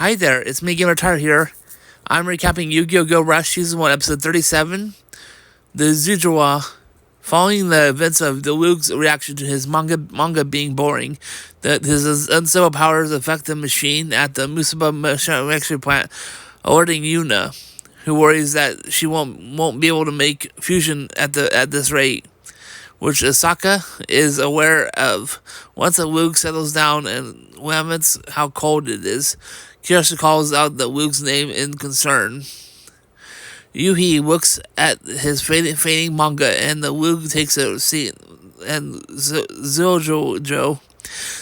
Hi there, it's me, Gamer Tar here. I'm recapping Yu-Gi-Oh! Go Rush Season 1, Episode 37, the Zuwijo. Following the events of the Luke's reaction to his manga being boring, that his unstable powers affect the machine at the Musaba manufacturing plant, alerting Yuna, who worries that she won't be able to make fusion at this rate, which Asaka is aware of. Once the Luke settles down and laments how cold it is, Kirasi calls out the Luke's name in concern. Yuhi looks at his fading manga, and the Luke takes a seat, and Zuwijo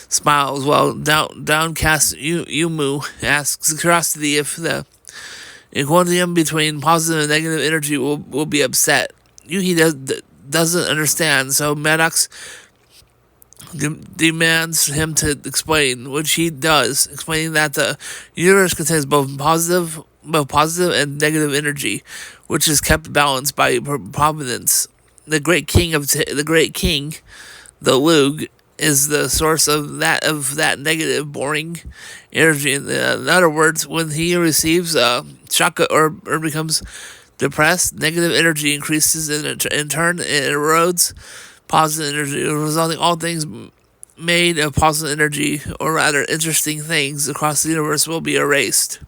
smiles while downcast Yumu asks curiosity if the equilibrium between positive and negative energy will be upset. Yuhi doesn't understand, so Maddox demands him to explain, which he does, explaining that the universe contains both positive and negative energy, which is kept balanced by providence. The great king, the Lug, is the source of that negative, boring energy. In other words, when he receives shock or becomes depressed, negative energy increases, and in turn it erodes positive energy, resulting all things made of positive energy, or rather interesting things across the universe, will be erased.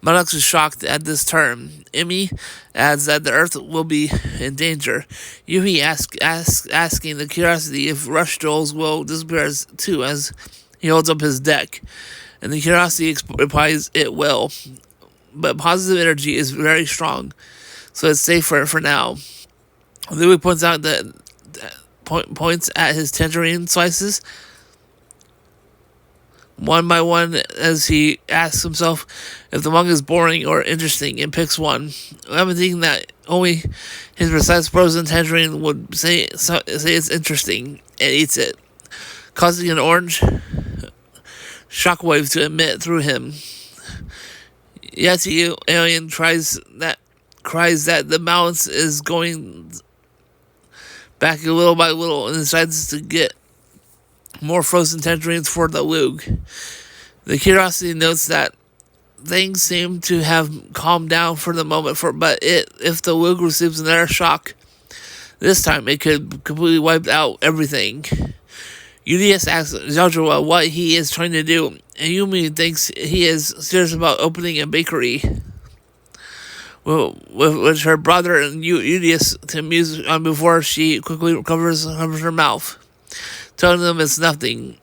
Maddox is shocked at this term. Emmy adds that the Earth will be in danger. Yuhi asking the curiosity if Rush Duels will disappear too, as he holds up his deck. And the curiosity replies it will. But positive energy is very strong, so it's safe for now. Louis points out that points at his tangerine slices one by one as he asks himself if the manga is boring or interesting, and picks one, lamenting that only his precise frozen tangerine would say it's interesting, and eats it, causing an orange shockwave to emit through him. Yeti alien cries that the balance is going back little by little, and decides to get more frozen tangerines for the Lug. The curiosity notes that things seem to have calmed down for the moment, but if the Lug receives another shock, this time it could completely wipe out everything. UDS asks Joshua what he is trying to do, and Yumi thinks he is serious about opening a bakery with her brother and UDS to amuse on before she quickly covers her mouth, telling them it's nothing.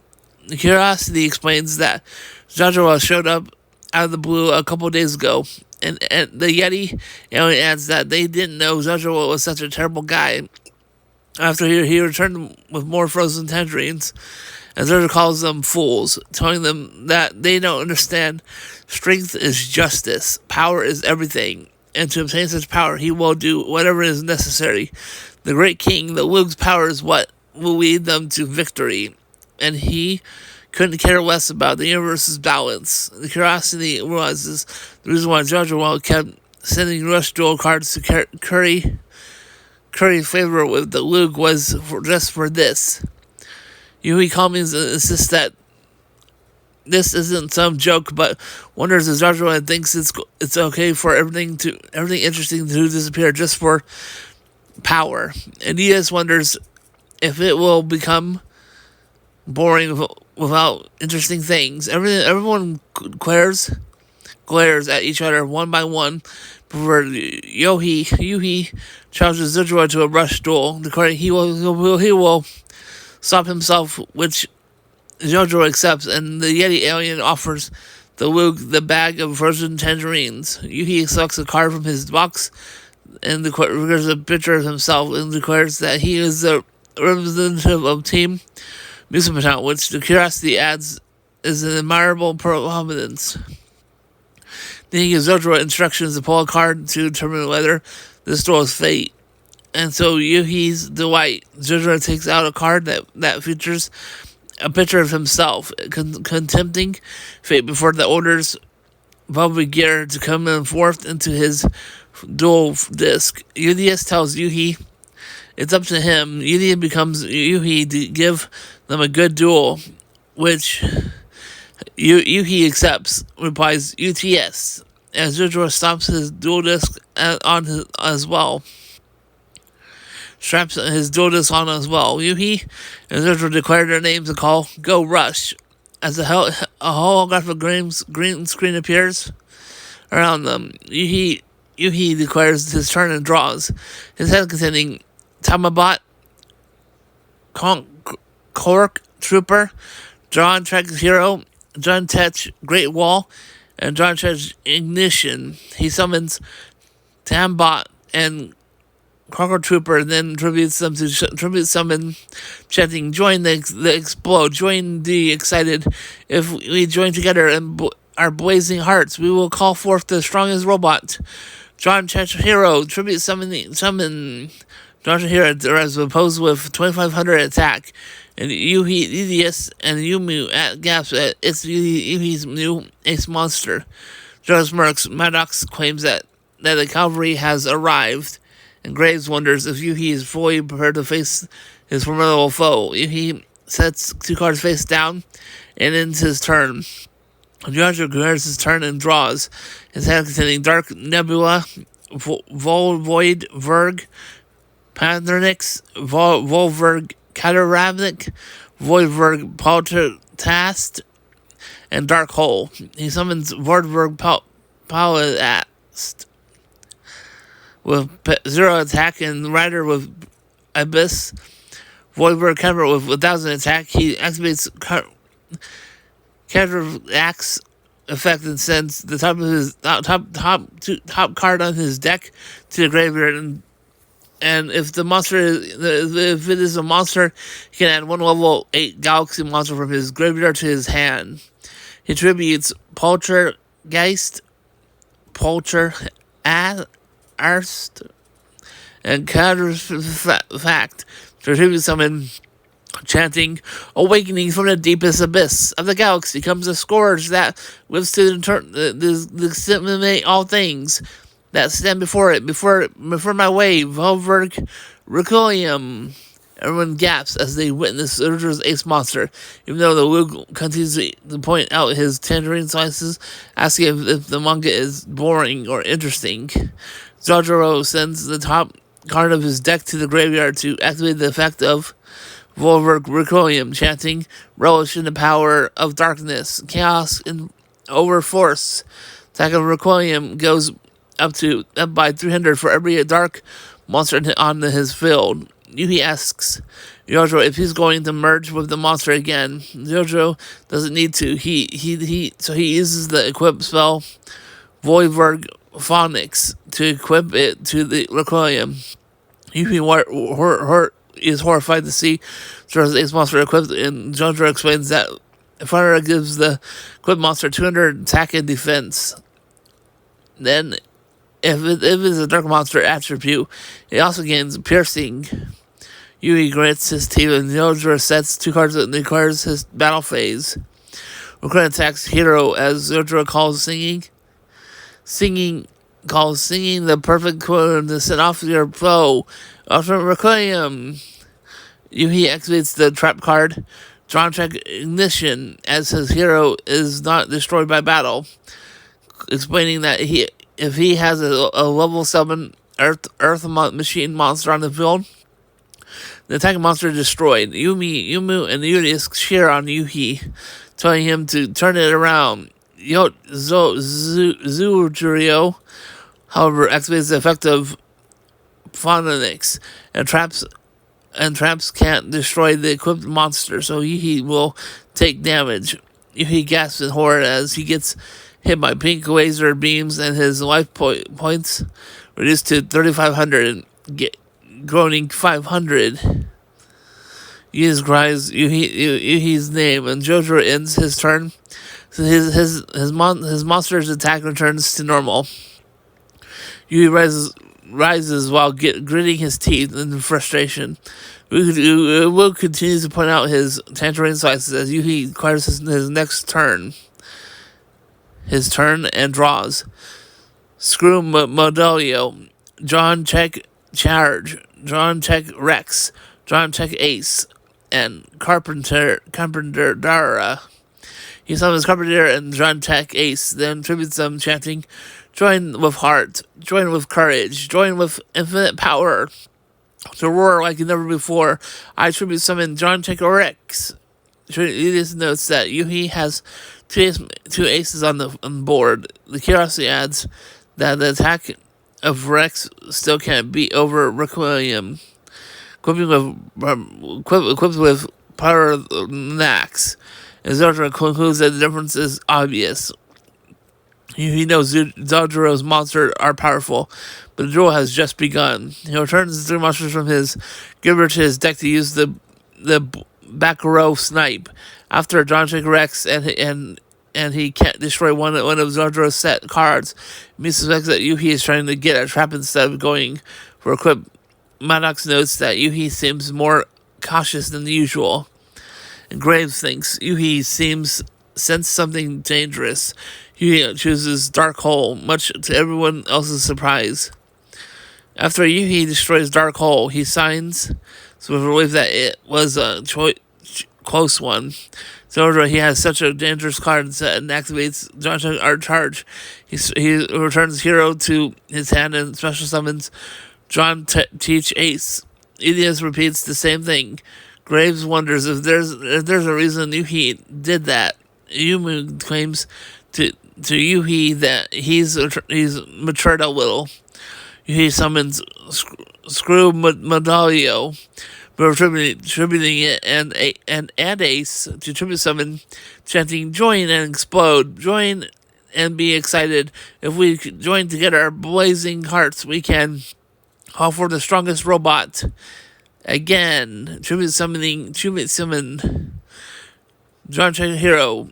The curiosity explains that Joshua showed up out of the blue a couple days ago, and the Yeti alien adds that they didn't know Joshua was such a terrible guy after he returned with more frozen tangerines, and Joshua calls them fools, telling them that they don't understand strength is justice, power is everything, and to obtain such power he will do whatever is necessary. The great king, the Lug's power, is what will lead them to victory, and he couldn't care less about the universe's balance. The curiosity realizes the reason why Joshua kept sending Rush Duel cards to curry favor with the Lug was just for this. Yui Cummings insists that this isn't some joke, but wonders if Joshua thinks it's okay for everything interesting to disappear just for power, and Diaz wonders if it will become boring without interesting things. Everyone glares at each other one by one before Yuhi challenges Zuwijo to a rush duel, declaring he will stop himself, which Jojo accepts, and the Yeti alien offers the Luke the bag of frozen tangerines. Yuhi selects a card from his box and records a picture of himself and declares that he is the representative of Team Musumatan, which the curiosity adds is an admirable providence. Then he gives Jojo instructions to pull a card to determine whether this duel is fate. And so Yuhi's delight, Jojo takes out a card that features a picture of himself contempting fate before the orders Bubba Gear to come and forth into his dual disc. UDS tells Yuhi it's up to him. Yuhi becomes Yuhi to give them a good duel, which Yuki accepts, replies UTS, as Jojo stomps his dual disc on his, as well. Straps his dual disc on as well. Yuki and Jojo declare their names and call Go Rush. As a holographic green screen appears around them, Yuki declares his turn and draws. His head containing Tamabot, Cork Trooper, John Trek Hero, John Tetch Great Wall, and John Tetch Ignition. He summons Tambot and Cork Trooper, then tributes them to tribute summon, chanting, "Join the explode, join the excited. If we join together and our blazing hearts, we will call forth the strongest robot." John Tetch Hero, tribute summon John Hero is opposed with 2,500 attack, and Idius and Yumu at gaps at it's Yuhi's new ace monster. Jonas Maddox claims that the cavalry has arrived, and Graves wonders if Yuhi is fully prepared to face his formidable foe. Yuhi sets 2 cards face down and ends his turn. Jojo declares his turn and draws. His hand containing Dark Nebula, Void Verg, Pandernix, Volverg Catarabnic, Voidverg Poltertast, and Dark Hole. He summons Voidverg Palast with 0 attack, and Rider with Abyss. Voidverg Camera with 1,000 attack. He activates Counteraxe effect and sends the top of his top card on his deck to the graveyard. And if the monster if it is a monster, he can add 1 level 8 Galaxy monster from his graveyard to his hand. He tributes Poltergeist, Arst, and Counterfact to tribute summon, chanting, "Awakening from the deepest abyss of the galaxy comes a scourge that withstood disseminate all things that stand before it, before my way, Volverg Requiem." Everyone gasps as they witness Urger's ace monster, even though the Luke continues to point out his tangerine slices, asking if the manga is boring or interesting. Zojiro sends the top card of his deck to the graveyard to activate the effect of Volverg Requiem, chanting, "Relish in the power of darkness, chaos and overforce." Attack of Requiem goes up by 300 for every dark monster on his field. Yuhi asks Jojo if he's going to merge with the monster again. Jojo doesn't need to. So he uses the equip spell Voidverg Phonics to equip it to the Requiem. Yuhi is horrified to see Jojo's ace monster equipped, and Jojo explains that Fire gives the equipped monster 200 attack and defense. Then, if it's a dark monster attribute, it also gains piercing. Yui grants his team, and Jojo sets 2 cards and declares his battle phase. Recruit attacks Hero as Jojo calls singing the perfect chord to set off your foe. Ultimate Requiem. Yuhi activates the trap card, Drawn Check Ignition, as his hero is not destroyed by battle, explaining that if he has a level 7 Earth machine monster on the field, the attacking monster is destroyed. Yumu, and Udius cheer on Yuhi, telling him to turn it around. Zuwijo, however, activates the effect of Phonics, and traps can't destroy the equipped monster, so Yuhi will take damage. Yuhi gasps in horror as he gets hit by pink laser beams, and his life points reduced to 3,500, groaning 500. Yuhi cries Yuhi's name, and Jojo ends his turn. So his monster's attack returns to normal. Yuhi rises while gritting his teeth in frustration. Will continues to point out his tangerine slices as Yuhi acquires his next turn. His turn and draws. Screw Modelio, John Check Charge, John Check Rex, John Check Ace, and Carpenter Dara. He summons Carpenter and John Tech Ace, then tributes them, chanting, "Join with heart, join with courage, join with infinite power, to roar like never before. I tribute summon John Tech Rex." Julius notes that Yuhi has two aces on the board. The curiosity adds that the attack of Rex still can't beat over Requiem, equipped with power Nax. And Zodra concludes that the difference is obvious. He knows Zojiro's monsters are powerful, but the duel has just begun. He returns the three monsters from his giver to his deck to use the back row snipe. After John Trick Rex and he can't destroy one of Zojiro's set cards, he suspects that Yuhi is trying to get a trap instead of going for a equip. Maddox notes that Yuhi seems more cautious than usual. And Graves thinks Yuhi seems sense something dangerous. Yuhi chooses Dark Hole, much to everyone else's surprise. After Yuhi destroys Dark Hole, he signs with a belief that it was a close one. So he has such a dangerous card set and activates John's art charge. He returns Hero to his hand and special summons John Teach Ace. Elias repeats the same thing. Graves wonders if there's a reason Yuhi did that. Yumu claims to Yuhi that he's matured a little. Yuhi summons Screw Medalio, attributing it and Ace to tribute summon, chanting "Join and explode, join and be excited. If we join together our blazing hearts, we can call for the strongest robot." Again, tribute summon John Check Hero.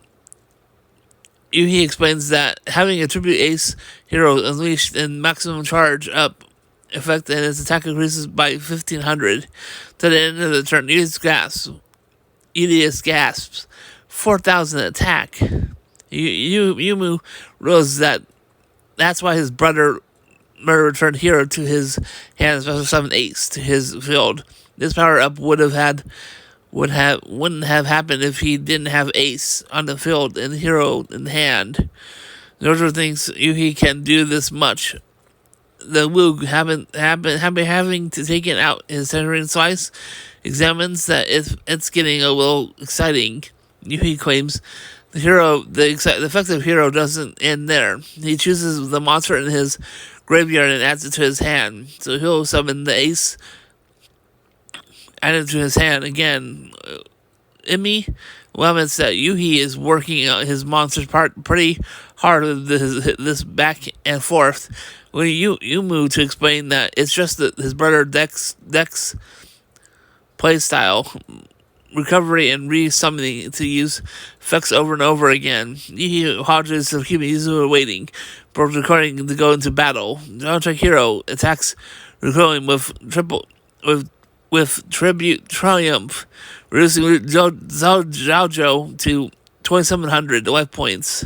Yuhi explains that having a tribute ace hero unleashed in maximum charge up effect and its attack increases by 1500 to the end of the turn. Elias gasps, 4,000 attack. Yumu realizes that's why his brother returned Hero to his hand and special summon Ace to his field. This power up wouldn't have happened if he didn't have Ace on the field and Hero in hand. Zodra thinks Yuhi can do this much. The Woog having to take it out his centering slice, examines that it's getting a little exciting. Yuhi claims the effective Hero doesn't end there. He chooses the monster in his graveyard and adds it to his hand. So he'll summon the Ace, add it to his hand again. Emmy laments that Yuhi is working out his monster's part pretty hard with this back and forth. When you move to explain that it's just that his brother Dex playstyle, recovery and re-summoning to use effects over and over again. Yuhi apologizes to Kimizu waiting, but recording to go into battle. John Hero attacks recoiling with tribute triumph, reducing Zuwijo to 2,700 life points.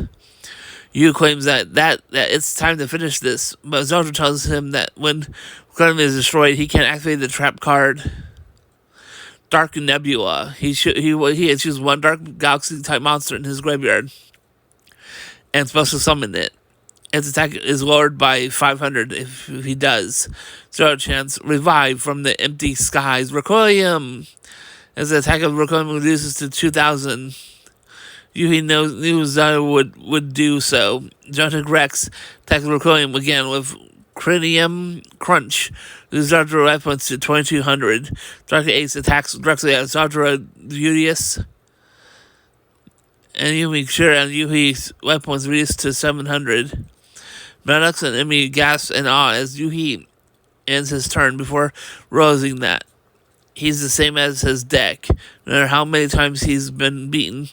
Yu claims that it's time to finish this, but Zuwijo tells him that when Reclaim is destroyed, he can't activate the trap card Dark Nebula. He had choose one Dark Galaxy type monster in his graveyard and special summon it. Its attack is lowered by 500 if he does. Zero chance revive from the empty skies. Requiem! As the attack of Requiem reduces to 2,000. Yuhi knew Zara would do so. Jonathan Rex attacks Requiem again with Cranium Crunch. Zardra life points to 2,200. Dark Ace attacks directly at Zardra Udius. And Yumi sure and Yuhi's life points reduced to 700. Maddox and Emmy gasp in awe as Yuhi ends his turn before realizing that he's the same as his deck. No matter how many times he's been beaten,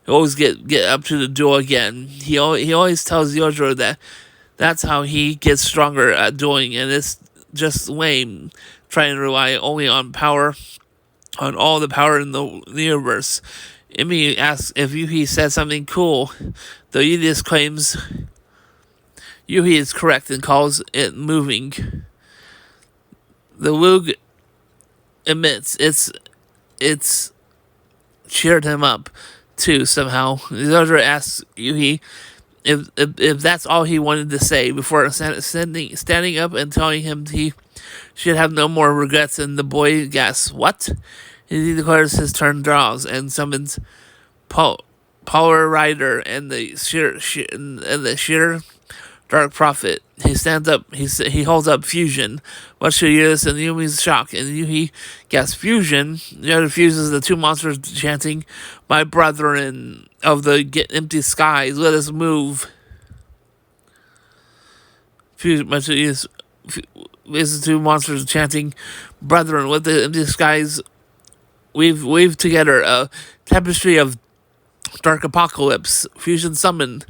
he always get up to the duel again. He always tells Yojiro that that's how he gets stronger at dueling, and it's just lame trying to rely only on power, on all the power in the universe. Emmy asks if Yuhi said something cool, though Yudius claims Yuhi is correct and calls it moving. The Woog admits it's cheered him up too, somehow. Zojuro asks Yuhi if that's all he wanted to say before standing up and telling him he should have no more regrets, and the boy gasps, "What?" He declares his turn draws and summons Power Rider and the sheer Dark Prophet. He stands up. He holds up Fusion, much to Yuris and Yumi's shock. And Yuhi gasps, "Fusion!" Yoda fuses the two monsters, chanting, "My brethren of the empty skies, let us move." Fusion, much to Yuris, the two monsters chanting, "Brethren, with the empty skies, weave together a tapestry of dark apocalypse." Fusion summoned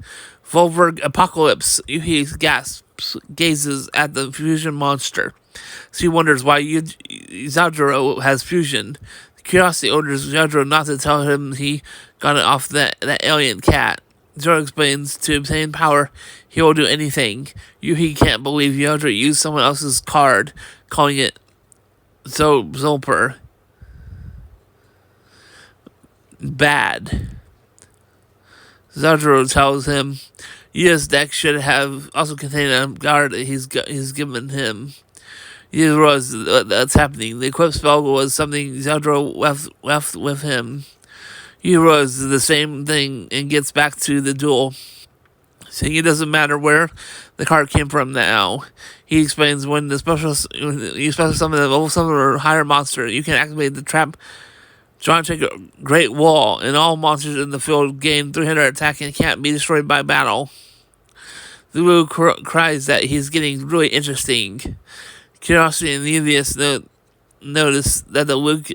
Volberg Apocalypse. Yuhi gasps, gazes at the fusion monster. She wonders why Zojuro has fusion. Curiosity orders Zojuro not to tell him he got it off that alien cat. Zoro explains to obtain power, he will do anything. Yuhi can't believe Zojuro used someone else's card, calling it Zolper. Bad. Zojuro tells him Yuya's deck should have also contained a guard that he's given him. Yuya realizes that's happening. The equipped spell was something Zojuro left with him. Yuya realizes the same thing and gets back to the duel, saying it doesn't matter where the card came from now. He explains when you special summon a level 7 or higher monster, you can activate the trap trying to take a great wall, and all monsters in the field gain 300 attack and can't be destroyed by battle. Zuwijo cries that he's getting really interesting. Curiosity and Nevius notice that the Luke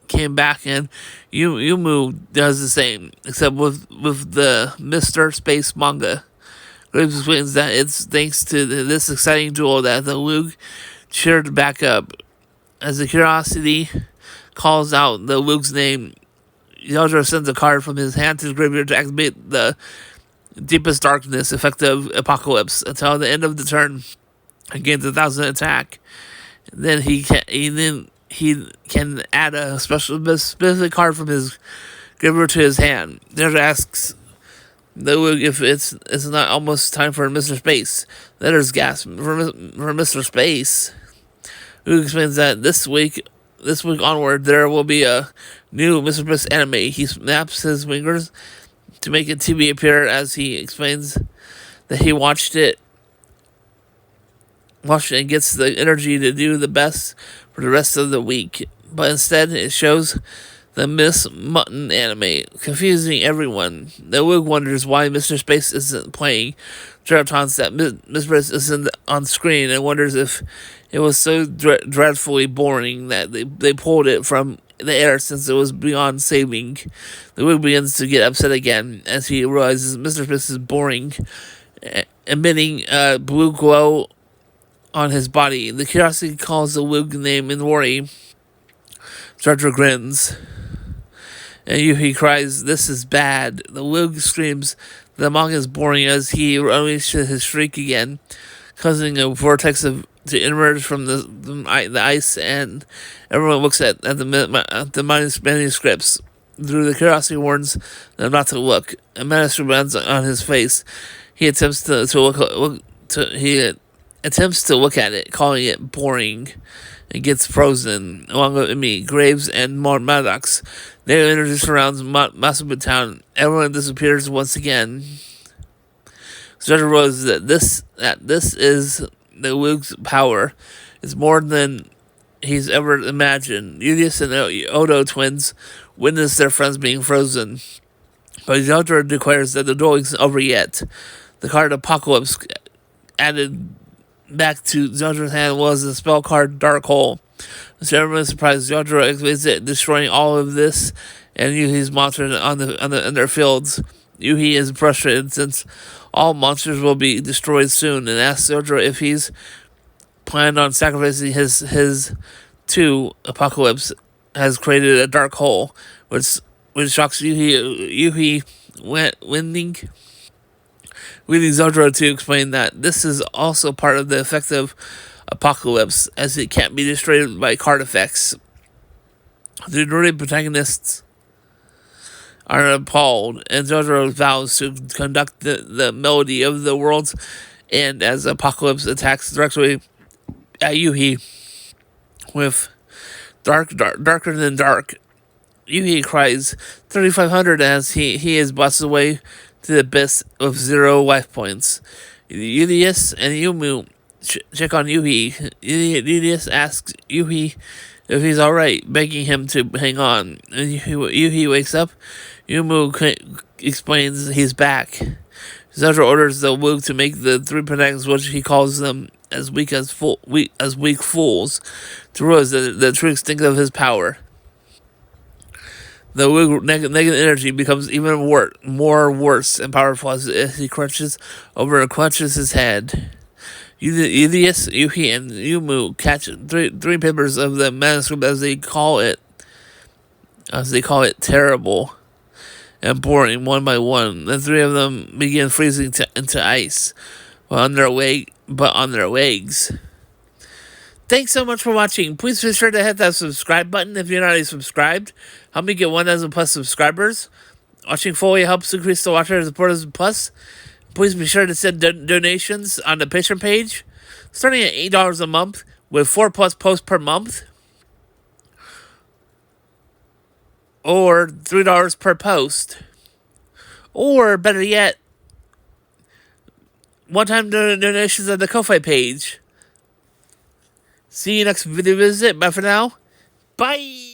came back, and Yumu does the same, except with the Mr. Space manga. Graves explains that it's thanks to this exciting duel that the Luke cheered back up. As the Curiosity calls out the Luke's name, Zojuro sends a card from his hand to his graveyard to activate the Deepest Darkness effective Apocalypse until the end of the turn. He gains 1,000 attack. Then he can add a specific card from his graveyard to his hand. Zojuro asks the Luke if it's not almost time for Mr. Space. Letters gasp for Mr. Space. Luke explains that this week onward, there will be a new Mr. Space anime. He snaps his fingers to make a TV appear as he explains that he watched it and gets the energy to do the best for the rest of the week. But instead, it shows the Miss Mutton anime, confusing everyone. The Luke wonders why Mr. Space isn't playing. Zoro taunts that Mr. Space isn't on screen and wonders if it was so dreadfully boring that they pulled it from the air since it was beyond saving. The Luke begins to get upset again as he realizes Mr. Space is boring, emitting a blue glow on his body. The Curiosity calls the Luke name in worry. Zojuro grins, and Yuhi cries, "This is bad." The Luke screams the manga is boring as he unleashes his shriek again, causing a vortex to emerge from the ice, and everyone looks at the manuscripts. Through the Curiosity warns them not to look. A manuscript lands on his face. He attempts to look at it, calling it boring, and gets frozen, along with me, Graves, and more Maddox. Their energy surrounds Masubu Town. Everyone disappears once again. Zojuro realizes that this is the Luke's power. It's more than he's ever imagined. Yudius and the Odo twins witness their friends being frozen, but Zojuro declares that the duel isn't over yet. The card Apocalypse added back to Zojoro's hand was the spell card Dark Hole. So everyone is surprised. Zojuro activates it, destroying all of this and Yuhi's monsters in their fields. Yuhi is frustrated since all monsters will be destroyed soon, and asks Zojuro if he's planned on sacrificing his two Apocalypse has created a dark hole, which shocks Yuhi winning Zojuro to explain that this is also part of the effective Apocalypse, as it can't be destroyed by card effects. The druid protagonists are appalled, and Jotaro vows to conduct the melody of the world's end as Apocalypse attacks directly at Yuhi with darker than dark. Yuhi cries 3,500 as he is busted away to the abyss with 0 life points. Udius and Yumu check on Yuhi. Udius asks Yuhi if he's alright, begging him to hang on. And Yuhi wakes up. Yumu explains he's back. Zotaro orders the Woog to make the 3 protagonists, which he calls them as weak fools, to realize the true extent of his power. The Woog negative energy becomes even worse and powerful as he crunches over and clutches his head. Udius, Yuhi, and Yumu catch three papers of the manuscript as they call it terrible and boring one by one. The 3 of them begin freezing into ice, on their legs. Thanks so much for watching. Please be sure to hit that subscribe button if you're not already subscribed. Help me get 1,000 plus subscribers. Watching fully helps increase the watcher supporters plus. Please be sure to send donations on the Patreon page, starting at $8 a month with 4+ posts per month, or $3 per post, or better yet, one-time donations on the Ko-Fi page. See you next video visit. Bye for now. Bye.